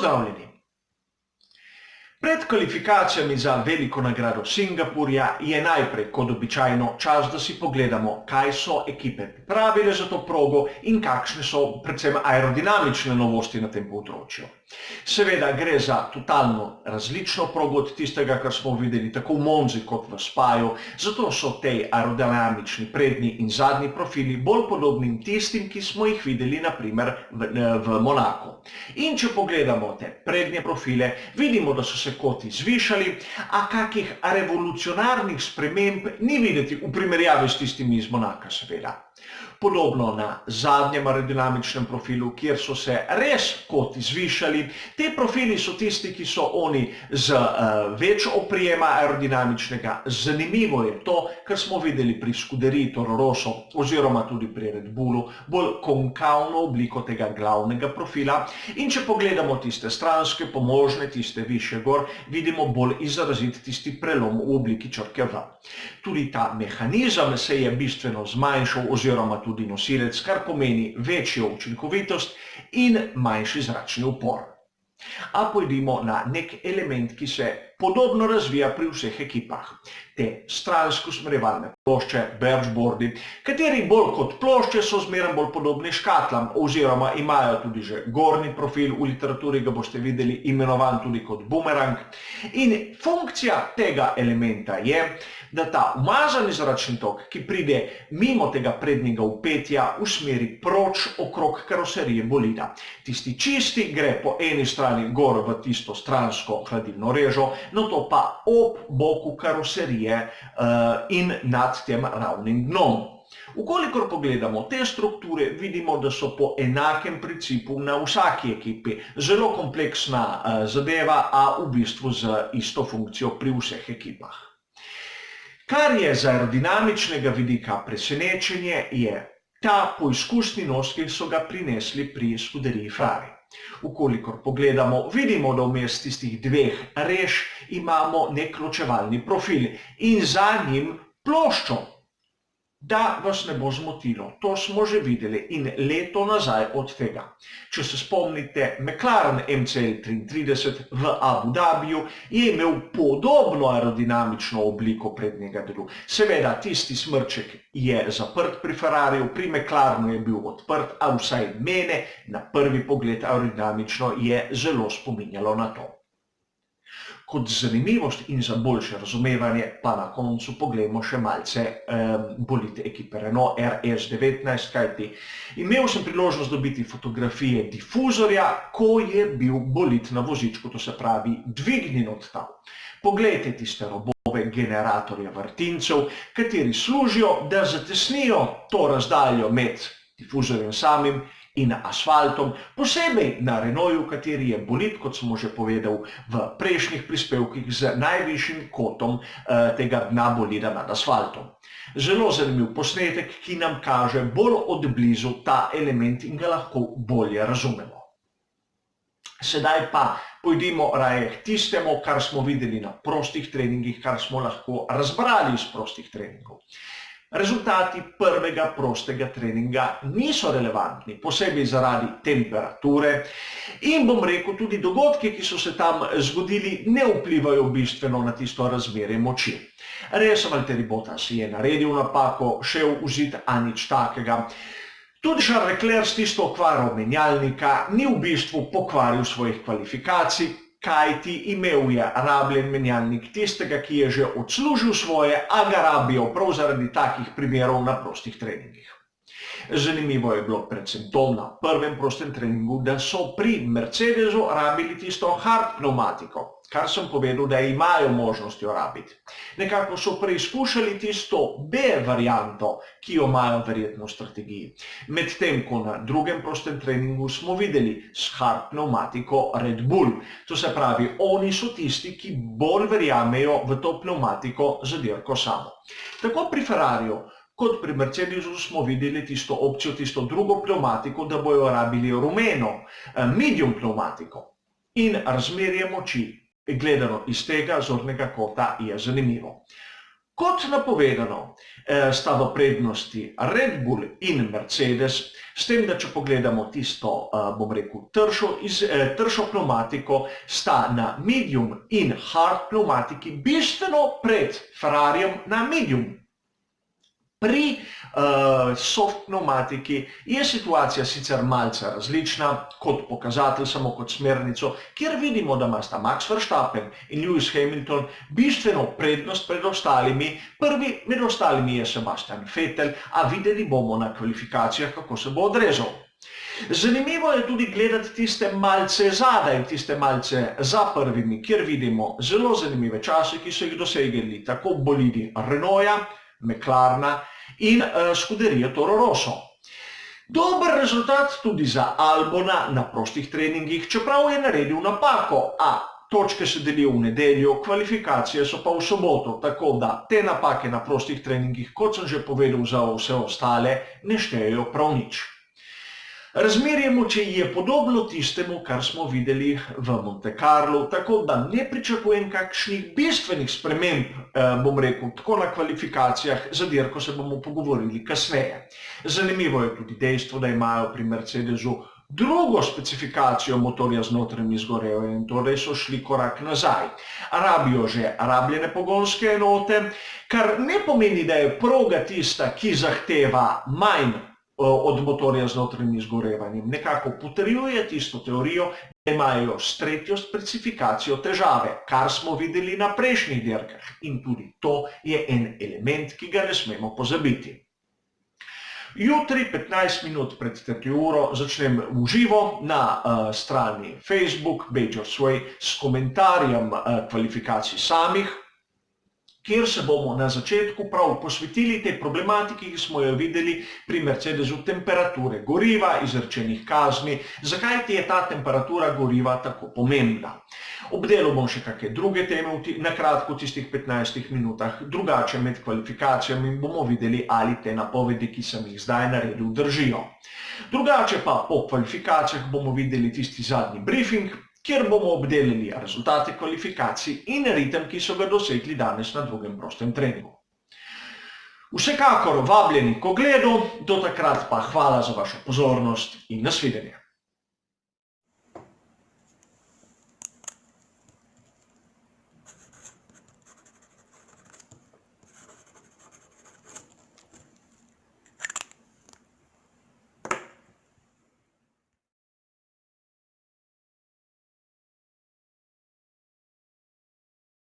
Pozdravljeni! Pred kvalifikacijami za veliko nagrado Singapurja je najprej, kot običajno, čas, da si pogledamo, kaj so ekipe pripravile za to progo in kakšne so predvsem aerodinamične novosti na tem področju. Seveda gre za totalno različno progo od tistega, kar smo videli tako v Monzi kot v Spaju, zato so tej aerodinamični prednji in zadnji profili bolj podobni tistim, ki smo jih videli na primer v Monaku. In če pogledamo te prednje profile, vidimo, da so se koti zvišali, a kakih revolucionarnih sprememb ni videti v primerjavi s tistimi iz Monaka, seveda. Podobno na zadnjem aerodinamičnem profilu, kjer so se res koti zvišali. Te profili so tisti, ki so oni z več oprijema aerodinamičnega. Zanimivo je to, kar smo videli pri Scuderii Toro Rosso oziroma tudi pri Red Bullu, bolj konkavno obliko tega glavnega profila. In če pogledamo tiste stranske, pomožne, tiste višje gor, vidimo bolj izrazit tisti prelom v obliki črke V. Tudi ta mehanizem se je bistveno zmanjšal oziroma tudi nosilec, kar pomeni večjo učinkovitost in manjši zračni upor. A pojdimo na nek element, ki se podobno razvija pri vseh ekipah. Te stransko usmerjevalne plošče, birchboardi, kateri bolj kot plošče so zmeraj bolj podobni škatlam oziroma imajo tudi že gornji profil, v literaturi ga boste videli imenovan tudi kot bumerang. In funkcija tega elementa je, da ta umazani zračni tok, ki pride mimo tega prednjega vpetja, usmeri proč okrog karoserije bolida. Tisti čisti gre po eni strani gor v tisto stransko hladilno režo, nato pa ob boku karoserije in nad tem ravnim dnom. Ukolikor pogledamo te strukture, vidimo, da so po enakem principu na vsaki ekipi. Zelo kompleksna zadeva, a v bistvu z isto funkcijo pri vseh ekipah. Kar je z aerodinamičnega vidika presenečenje, je ta poizkusni nos, ki so ga prinesli pri Scuderii Ferrari. Ukolikor pogledamo, vidimo, da vmes tistih dveh rež imamo nek ločevalni profil in za njim ploščo. Da vas ne bo zmotilo, to smo že videli in leto nazaj od tega. Če se spomnite, McLaren MCL33 v Abu Dhabiju je imel podobno aerodinamično obliko prednjega delu. Seveda, tisti smrček je zaprt pri Ferrariju, pri McLarenu je bil odprt, a vsaj mene na prvi pogled aerodinamično je zelo spominjalo na to. Kot zanimivost in za boljše razumevanje pa na koncu poglejmo še malce bolid ekipe Renault RS19, kajti imel sem priložnost dobiti fotografije difuzorja, ko je bil bolid na vozičku, to se pravi dvignjen od tal. Poglejte tiste robove generatorja vrtincev, kateri služijo, da zatesnijo to razdaljo med difuzorjem samim in asfaltom, posebej na Renaultu, kateri je bolid, kot smo že povedal v prejšnjih prispevkih, z najvišjim kotom tega dna bolida nad asfaltom. Zelo zanimiv posnetek, ki nam kaže bolj od blizu ta element in ga lahko bolje razumemo. Sedaj pa pojdimo raje k tistemu, kar smo videli na prostih treningih, kar smo lahko razbrali iz prostih treningov. Rezultati prvega prostega treninga niso relevantni, posebej zaradi temperature in bom rekel, tudi dogodki, ki so se tam zgodili, ne vplivajo bistveno na tisto razmerje moči. Res, Valtteri Bottas je naredil napako, šel v zid, a nič takega. Tudi Charles Leclerc s tisto okvaro menjalnika ni v bistvu pokvaril svojih kvalifikacij, kajti imel je rabljen menjalnik tistega, ki je že odslužil svoje, a ga rabijo prav zaradi takih primerov na prostih treningih. Zanimivo je bilo predvsem to na prvem prostem treningu, da so pri Mercedesu rabili tisto hard pneumatiko, kar sem povedal, da imajo možnost jo rabiti. Nekako so preizkušali tisto B varianto, ki jo imajo verjetno v strategiji. Medtem ko na drugem prostem treningu smo videli s hard pneumatiko Red Bull. To se pravi, oni so tisti, ki bolj verjamejo v to pneumatiko za dirko samo. Tako pri Ferrariju kot pri Mercedesu smo videli tisto opcijo, tisto drugo pneumatiko, da bojo rabili rumeno, medium pneumatiko. In razmerje moči, gledano iz tega zornega kota, je zanimivo. Kot napovedano, sta v prednosti Red Bull in Mercedes, s tem, da če pogledamo tisto, bom rekel, tršo pneumatiko, sta na medium in hard pneumatiki bistveno pred Ferrarijem na medium. Pri soft pneumatiki je situacija sicer malce različna, kot pokazatelj, samo kot smernico, kjer vidimo, da imata Max Verstappen in Lewis Hamilton bistveno prednost pred ostalimi. Prvi med ostalimi je Sebastian Vettel, a videli bomo na kvalifikacijah, kako se bo odrezal. Zanimivo je tudi gledati tiste malce zadaj, tiste malce za prvimi, kjer vidimo zelo zanimive čase, ki so jih dosegli tako bolidi Renaulta, McLarena in Scuderia Toro Rosso. Dober rezultat tudi za Albona na prostih treningih, čeprav je naredil napako, a točke se delijo v nedeljo, kvalifikacije so pa v soboto, tako da te napake na prostih treningih, kot sem že povedal za vse ostale, ne štejejo prav nič. Razmerje moči je podobno tistemu, kar smo videli v Monte Carlu, tako da ne pričakujem kakšnih bistvenih sprememb, bom rekel, tako na kvalifikacijah, za dirko se bomo pogovorili kasneje. Zanimivo je tudi dejstvo, da imajo pri Mercedesu drugo specifikacijo motorja z notranjim izgorevanjem, torej so šli korak nazaj. Rabijo že rabljene pogonske enote, kar ne pomeni, da je proga tista, ki zahteva manj od motorja z notranjim izgorevanjem. Nekako potrjuje tisto teorijo, da imajo s tretjo specifikacijo težave, kar smo videli na prejšnjih dirkah. In tudi to je en element, ki ga ne smemo pozabiti. Jutri, 15 minut pred 3. uro, začnem v živo na strani Facebook, Bejžers Way, s komentarjem kvalifikacij samih, kjer se bomo na začetku prav posvetili tej problematiki, ki smo jo videli pri Mercedesu, temperature goriva, izrečenih kazni, zakaj ti je ta temperatura goriva tako pomembna. Obdelal bom še kakšne druge teme na kratko v tistih 15 minutah, drugače med kvalifikacijami bomo videli, ali te napovedi, ki sem jih zdaj naredil, držijo. Drugače pa po kvalifikacijah bomo videli tisti zadnji briefing, kjer bomo obdelali rezultate kvalifikacij in ritem, ki so ga dosegli danes na drugem prostem treningu. Vsekakor vabljeni k ogledu, do takrat pa hvala za vašo pozornost in nasvidenje.